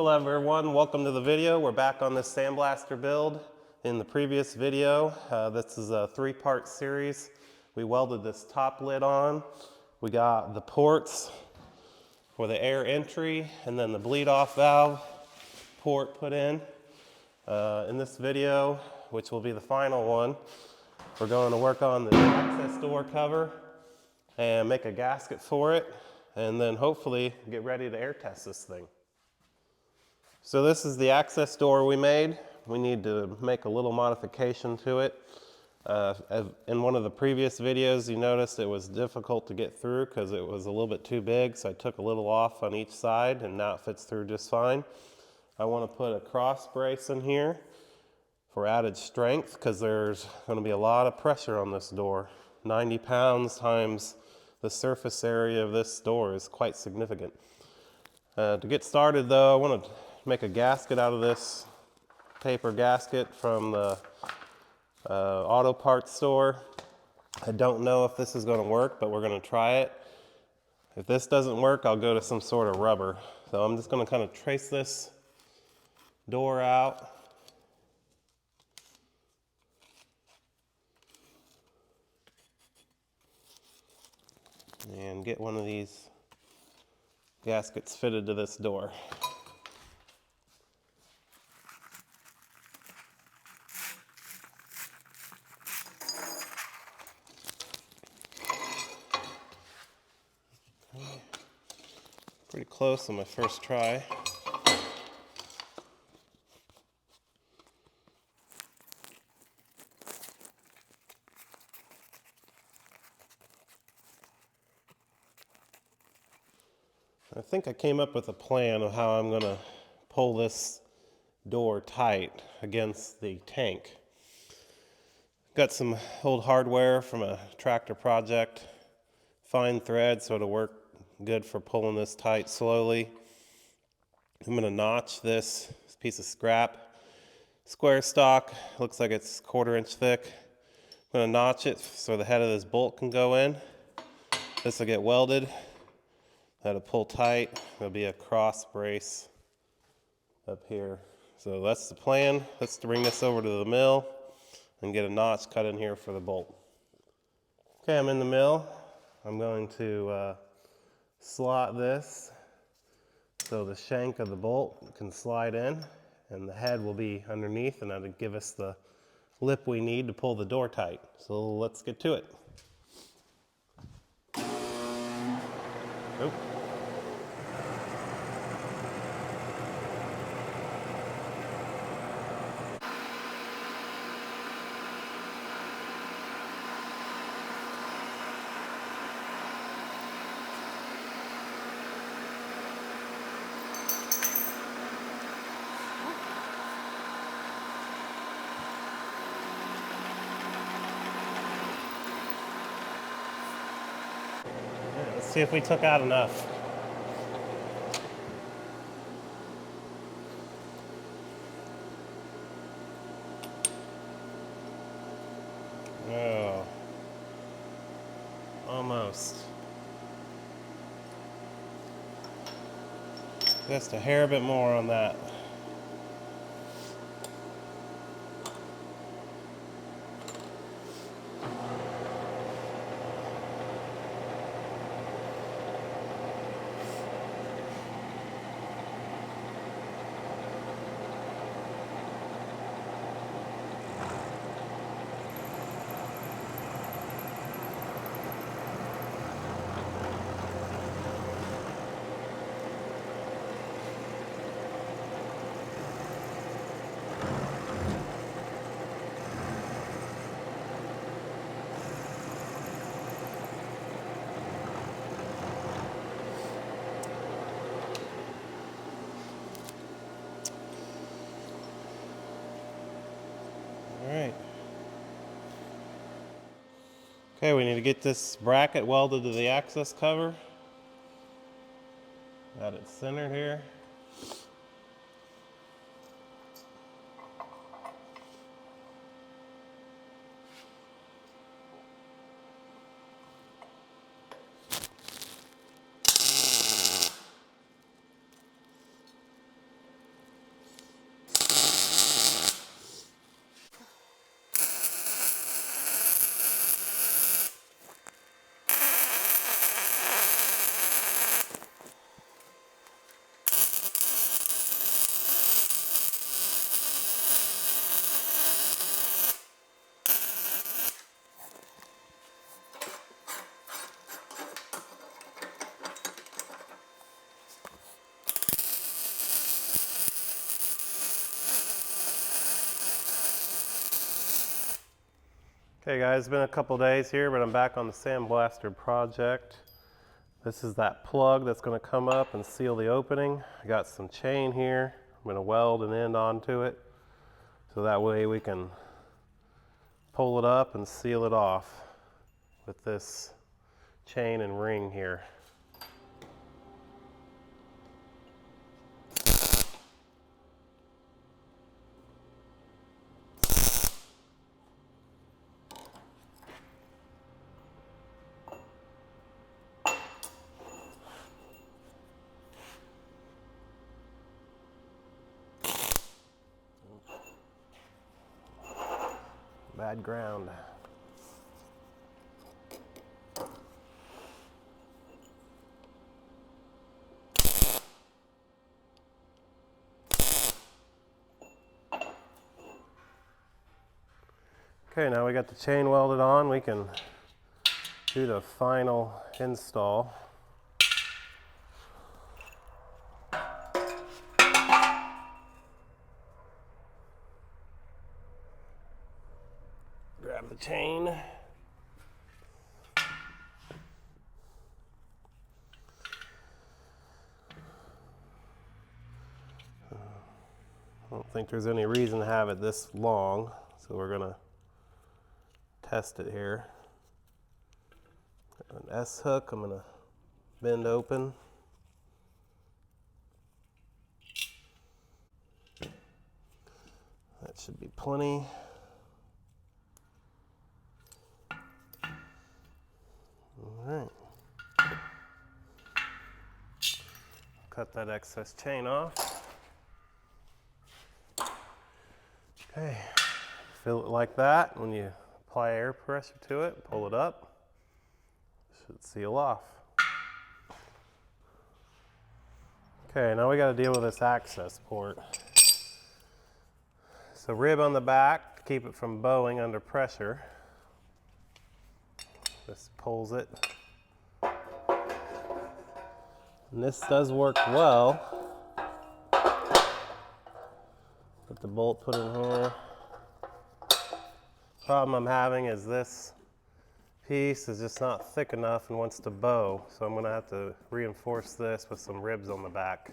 Hello everyone, welcome to the video. We're back on this sandblaster build. In the previous video, this is a three-part series. We welded this top lid on. We got the ports for the air entry and then the bleed off valve port put in. In this video, which will be the final one, we're going to work on the access door cover and make a gasket for it, and then hopefully get ready to air test this thing. So this is the access door we made. We need to make a little modification to it. In one of the previous videos, you noticed it was difficult to get through because it was a little bit too big, so I took a little off on each side and now it fits through just fine. I want to put a cross brace in here for added strength because there's going to be a lot of pressure on this door. 90 pounds times the surface area of this door is quite significant. To get started though, I want to make a gasket out of this paper gasket from the auto parts store. I don't know if this is going to work, but we're going to try it. If this doesn't work, I'll go to some sort of rubber. So I'm just going to kind of trace this door out. And get one of these gaskets fitted to this door. Pretty close on my first try. I think I came up with a plan of how I'm going to pull this door tight against the tank. Got some old hardware from a tractor project, fine thread so it'll work good for pulling this tight slowly. I'm going to notch this piece of scrap, square stock, looks like it's 1/4 inch thick. I'm going to notch it so the head of this bolt can go in. This will get welded. That'll pull tight. There'll be a cross brace up here. So that's the plan. Let's bring this over to the mill and get a notch cut in here for the bolt. Okay, I'm in the mill. I'm going to slot this so the shank of the bolt can slide in and the head will be underneath, and that'll give us the lip we need to pull the door tight. So let's get to it. Nope. Let's see if we took out enough. Oh, almost. Just a hair bit more on that. Alright. Okay, we need to get this bracket welded to the access cover. Got it centered here. Okay guys, it's been a couple days here, but I'm back on the sandblaster project. This is that plug that's going to come up and seal the opening. I got some chain here. I'm going to weld an end onto it so that way we can pull it up and seal it off with this chain and ring here. Bad ground. Okay, now we got the chain welded on, we can do the final install. Grab the chain. I don't think there's any reason to have it this long, so we're gonna test it here. An S hook, I'm gonna bend open. That should be plenty. All right. Cut that excess chain off. Okay, fill it like that. When you apply air pressure to it, pull it up, it should seal off. Okay, now we got to deal with this access port. So rib on the back to keep it from bowing under pressure. This pulls it. And this does work well. Put the bolt put in here. Problem I'm having is this piece is just not thick enough and wants to bow, so I'm going to have to reinforce this with some ribs on the back.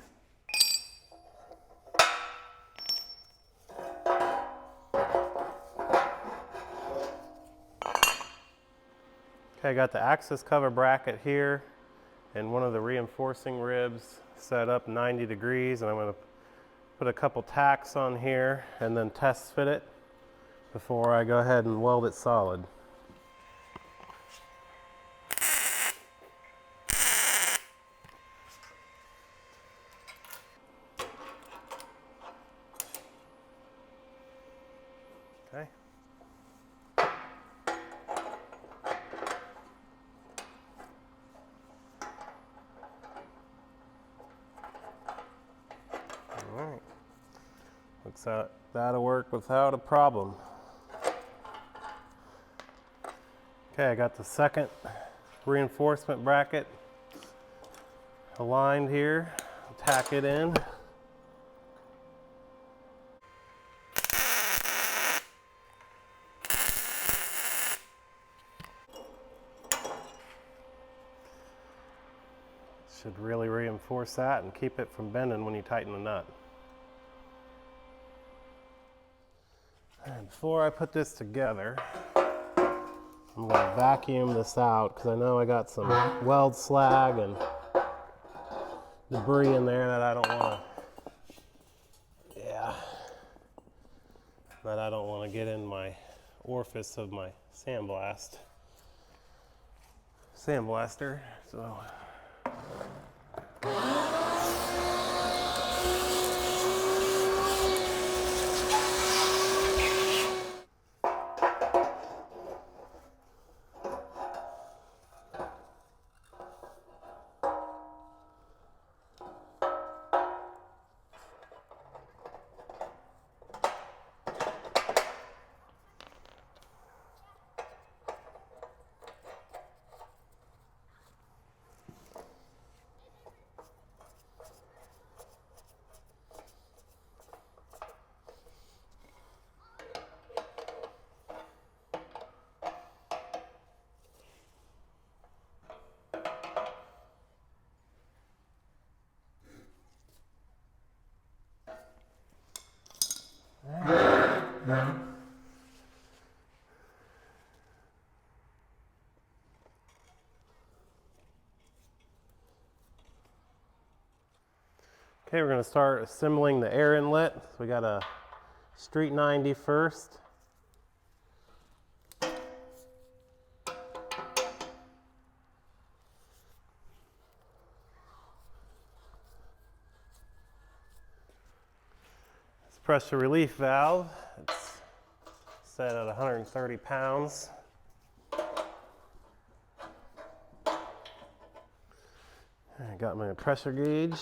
Okay, I got the access cover bracket here and one of the reinforcing ribs set up 90 degrees, and I'm going to put a couple tacks on here and then test fit it before I go ahead and weld it solid. Okay. All right. Looks like that'll work without a problem. Okay, I got the second reinforcement bracket aligned here. Tack it in. Should really reinforce that and keep it from bending when you tighten the nut. And before I put this together, I'm going to vacuum this out because I know I got some weld slag and debris in there that I don't want to get in my orifice of my sandblaster. So Okay, we're going to start assembling the air inlet. So we got a Street 90 first. This pressure relief valve, it's set at 130 pounds. I got my pressure gauge.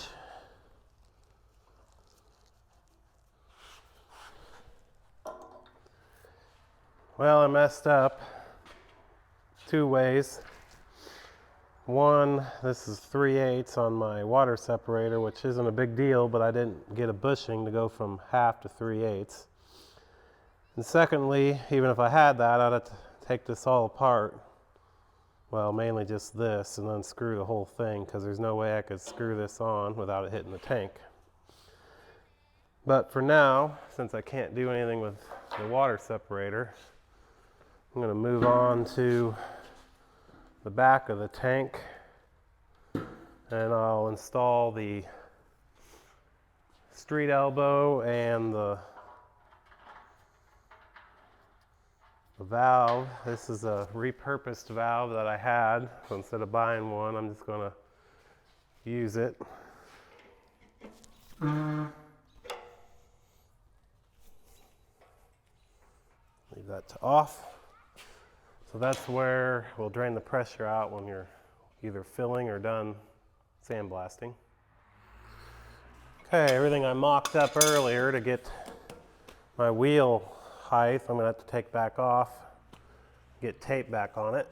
Well, I messed up two ways. One, this is 3/8 on my water separator, which isn't a big deal, but I didn't get a bushing to go from half to 3/8. And secondly, even if I had that, I'd have to take this all apart. Well, mainly just this, and then screw the whole thing, because there's no way I could screw this on without it hitting the tank. But for now, since I can't do anything with the water separator, I'm going to move on to the back of the tank, and I'll install the street elbow and the valve. This is a repurposed valve that I had, so instead of buying one, I'm just going to use it. Leave that to off. So that's where we'll drain the pressure out when you're either filling or done sandblasting. Okay, everything I mocked up earlier to get my wheel height, I'm going to have to take back off, get tape back on it.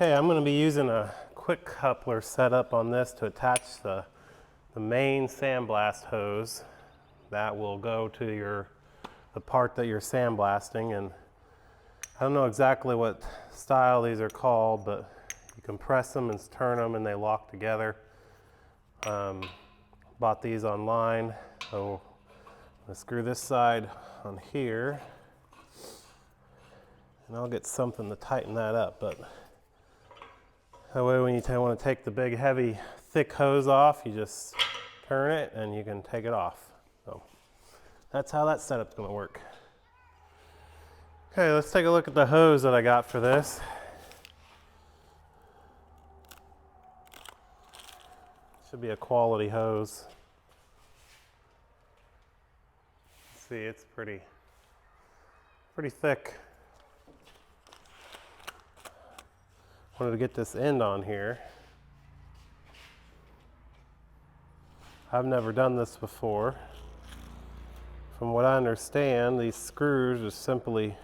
Okay, I'm going to be using a quick coupler setup on this to attach the main sandblast hose that will go to the part that you're sandblasting. And I don't know exactly what style these are called, but you can press them and turn them and they lock together. Bought these online, so I'm going to screw this side on here, and I'll get something to tighten that up. But that way when you want to take the big, heavy, thick hose off, you just turn it and you can take it off. So that's how that setup's going to work. Okay, let's take a look at the hose that I got for this. Should be a quality hose. See, it's pretty thick. Wanted to get this end on here. I've never done this before. From what I understand, these screws just simply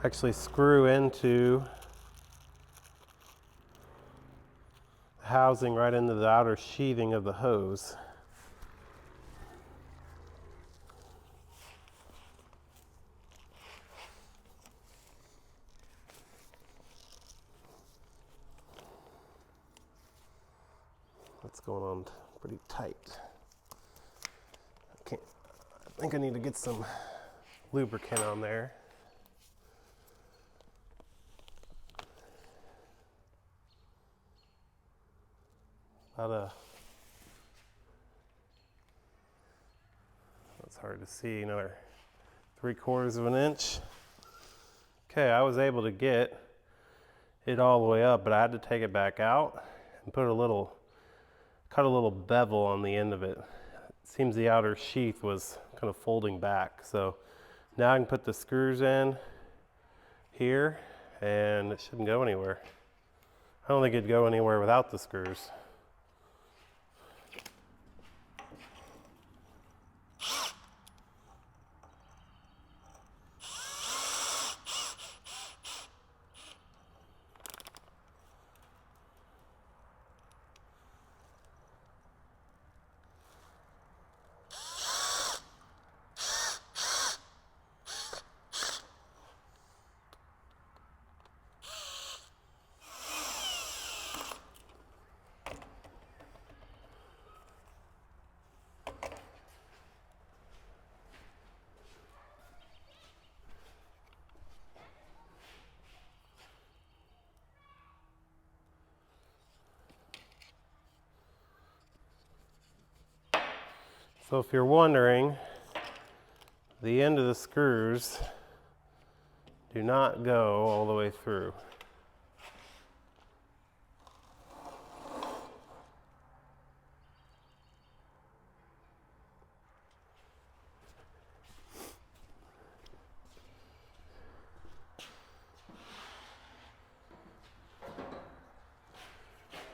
actually screw into the housing right into the outer sheathing of the hose. That's going on pretty tight. I think I need to get some lubricant on there. That's hard to see, another 3/4 of an inch. Okay, I was able to get it all the way up, but I had to take it back out and cut a little bevel on the end of it. It seems the outer sheath was kind of folding back. So now I can put the screws in here and it shouldn't go anywhere. I don't think it'd go anywhere without the screws. So if you're wondering, the end of the screws do not go all the way through.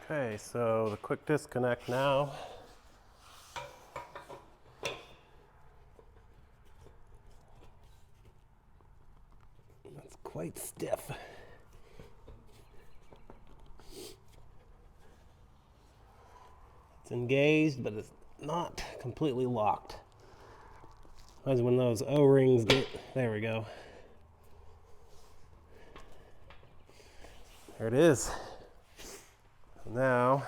Okay, so the quick disconnect now. That's quite stiff. It's engaged, but it's not completely locked. As when those O-rings get, there we go. There it is. Now,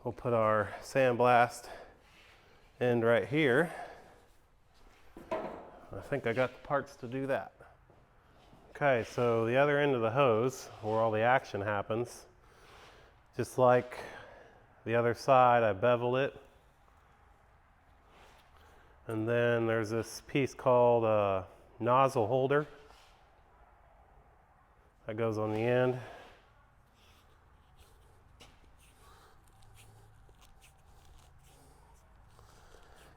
we'll put our sandblast end right here. I think I got the parts to do that. Okay, so the other end of the hose, where all the action happens, just like the other side, I beveled it. And then there's this piece called a nozzle holder that goes on the end.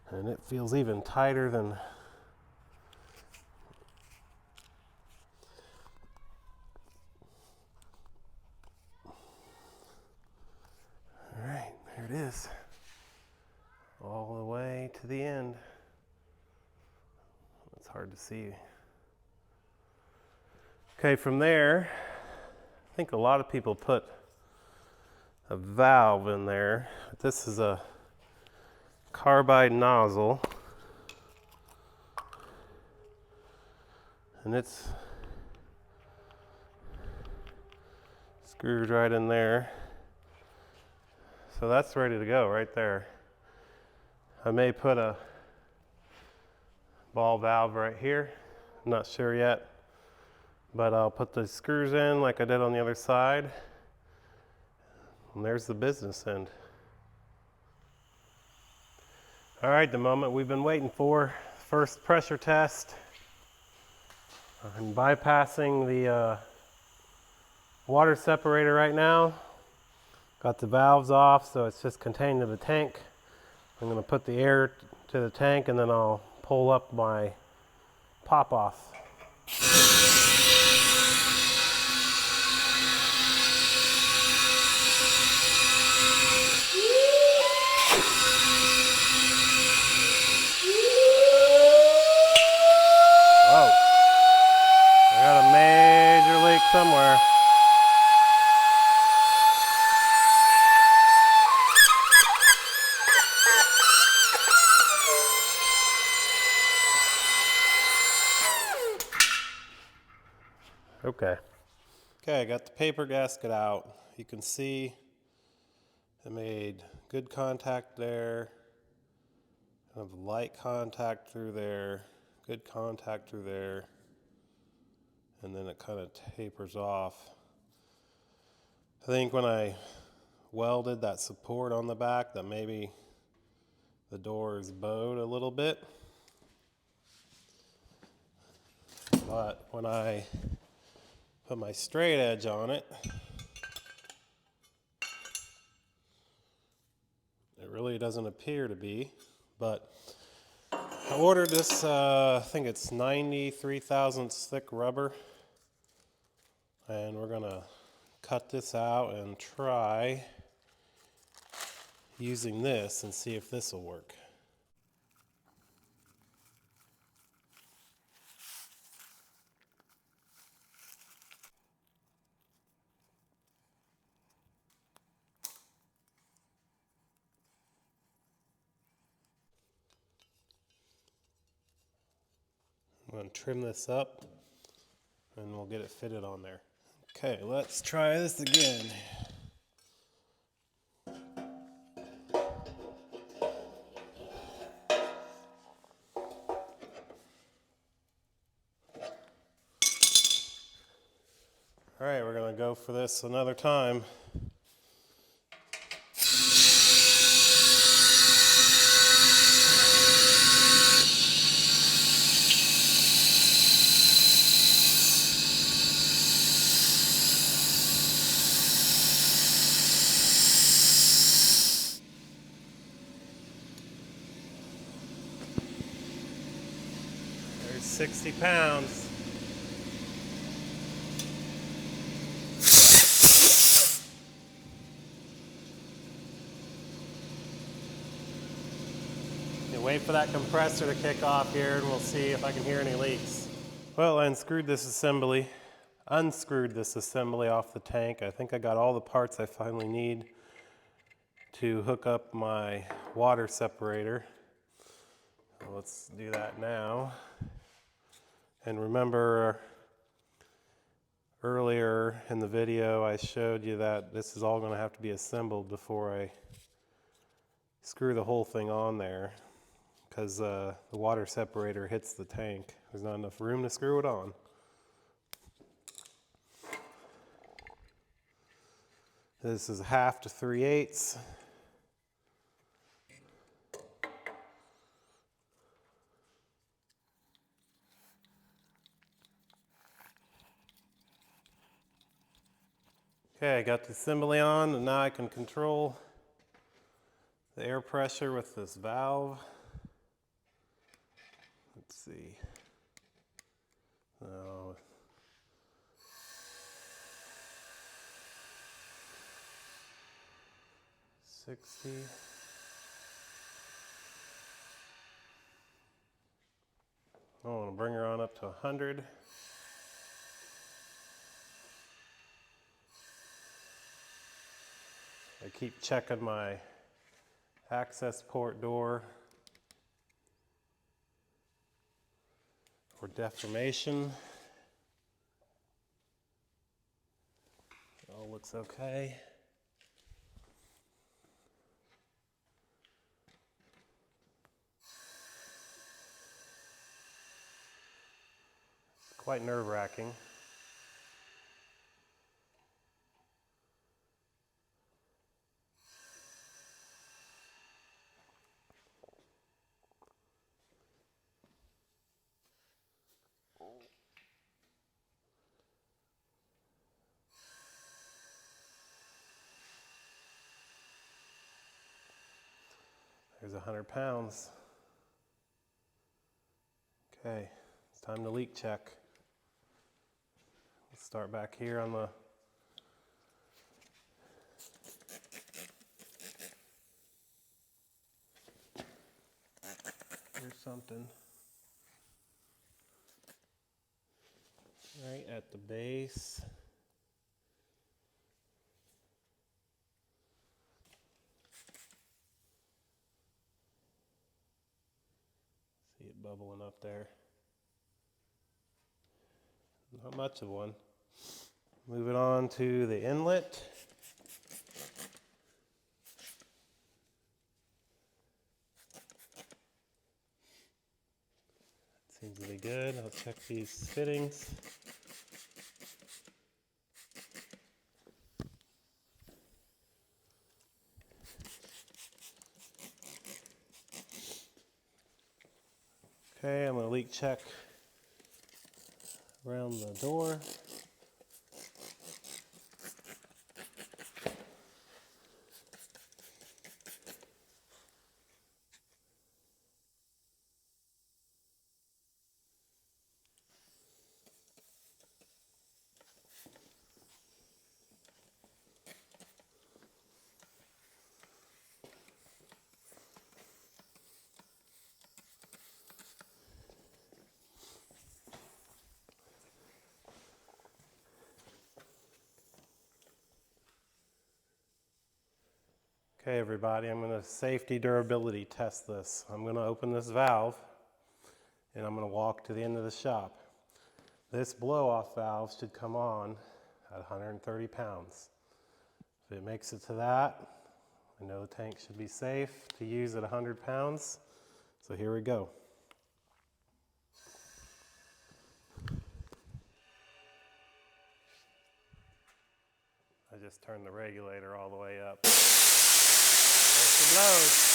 And it feels even tighter than all right, there it is. All the way to the end. It's hard to see. Okay, from there, I think a lot of people put a valve in there. This is a carbide nozzle, and it's screwed right in there. So that's ready to go right there. I may put a ball valve right here. I'm not sure yet, but I'll put the screws in like I did on the other side. And there's the business end. All right, the moment we've been waiting for, first pressure test. I'm bypassing the water separator right now. Got the valves off, so it's just contained to the tank. I'm going to put the air to the tank, and then I'll pull up my pop-off. Whoa. I got a major leak somewhere. Okay, I got the paper gasket out. You can see I made good contact there, kind of light contact through there, good contact through there, and then it kind of tapers off. I think when I welded that support on the back, that maybe the door is bowed a little bit. But when I put my straight edge on it, it really doesn't appear to be. But I ordered this, I think it's 93 thousandths thick rubber. And we're gonna cut this out and try using this and see if this will work. I'm going to trim this up and we'll get it fitted on there. Okay, let's try this again. All right, we're going to go for this another time. There's 60 pounds. You wait for that compressor to kick off here and we'll see if I can hear any leaks. Well, I unscrewed this assembly off the tank. I think I got all the parts I finally need to hook up my water separator. So let's do that now. And remember, earlier in the video I showed you that this is all going to have to be assembled before I screw the whole thing on there, because the water separator hits the tank. There's not enough room to screw it on. This is 1/2 to 3/8. Okay, I got the assembly on, and now I can control the air pressure with this valve. Let's see. Oh, 60. I want to bring her on up to 100. I keep checking my access port door for deformation. It all looks okay. It's quite nerve-wracking. There's 100 pounds. Okay, it's time to leak check. Let's start back here on the here's something right at the base. See it bubbling up there. Not much of one. Moving on to the inlet. Seems to be good. I'll check these fittings. Okay, I'm going to leak check around the door. Okay, everybody, I'm going to safety durability test this. I'm going to open this valve and I'm going to walk to the end of the shop. This blow-off valve should come on at 130 pounds. If it makes it to that, I know the tank should be safe to use at 100 pounds. So here we go. I just turned the regulator all the way up. There she blows.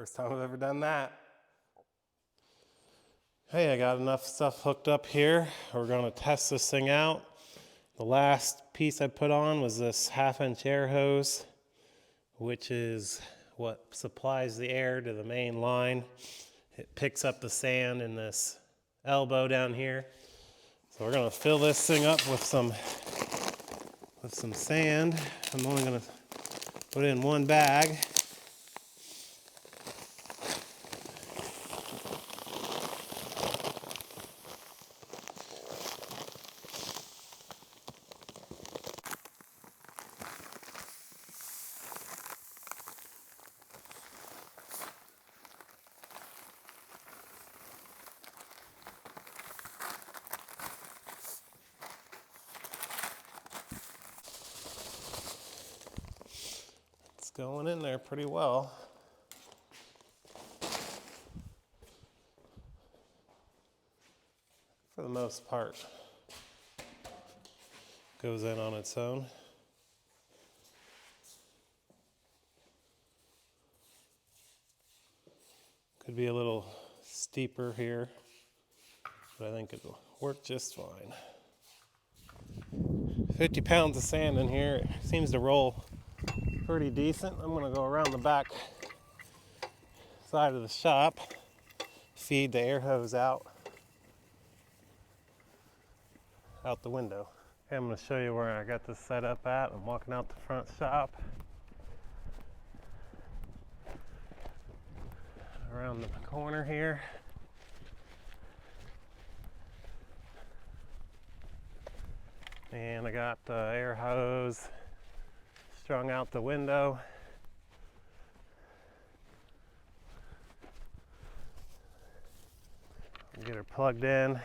First time I've ever done that. Hey, I got enough stuff hooked up here. We're gonna test this thing out. The last piece I put on was this 1/2-inch air hose, which is what supplies the air to the main line. It picks up the sand in this elbow down here. So we're gonna fill this thing up with some sand. I'm only gonna put it in one bag. It's going in there pretty well. For the most part, goes in on its own. Could be a little steeper here, but I think it'll work just fine. 50 pounds of sand in here. It seems to roll pretty decent. I'm gonna go around the back side of the shop, feed the air hose out the window. Okay, I'm gonna show you where I got this set up at. I'm walking out the front shop, around the corner here. And I got the air hose strung out the window. Get her plugged in.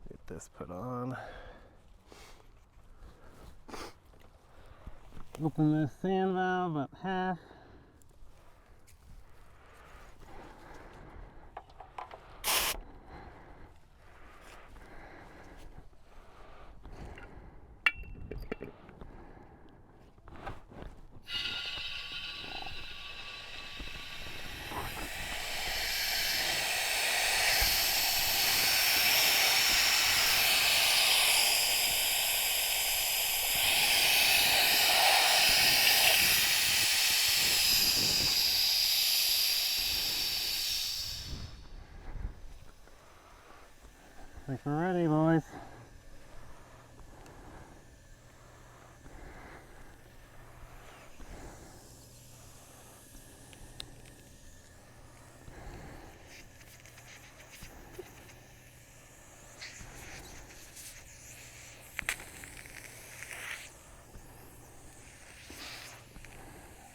Get this put on. Open this sand valve up half. I think we're ready, boys.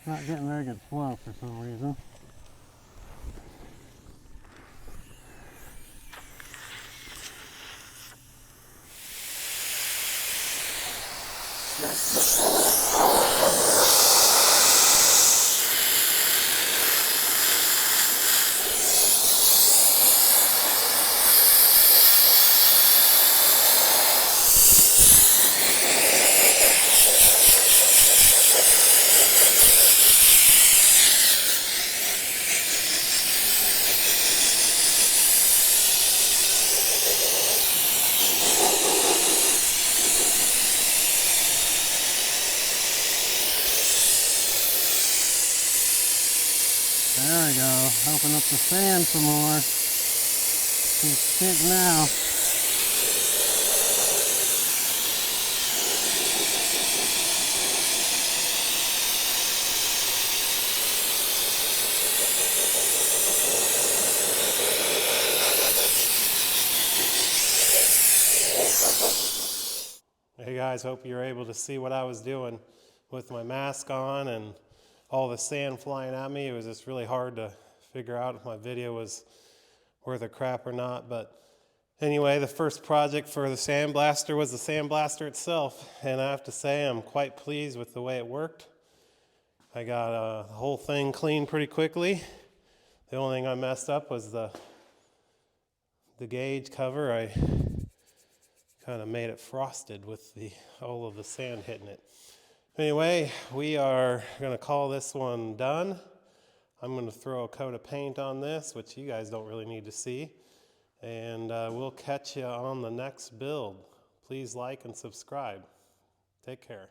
Not getting very good flow for some reason. There we go. Open up the sand some more. It's thick now. Hey guys, hope you're able to see what I was doing with my mask on and all the sand flying at me. It was just really hard to figure out if my video was worth a crap or not. But anyway, the first project for the sandblaster was the sandblaster itself, and I have to say I'm quite pleased with the way it worked. I got the whole thing cleaned pretty quickly. The only thing I messed up was the the gauge cover, I kind of made it frosted with all of the sand hitting it. Anyway, we are going to call this one done. I'm going to throw a coat of paint on this, which you guys don't really need to see. And we'll catch you on the next build. Please like and subscribe. Take care.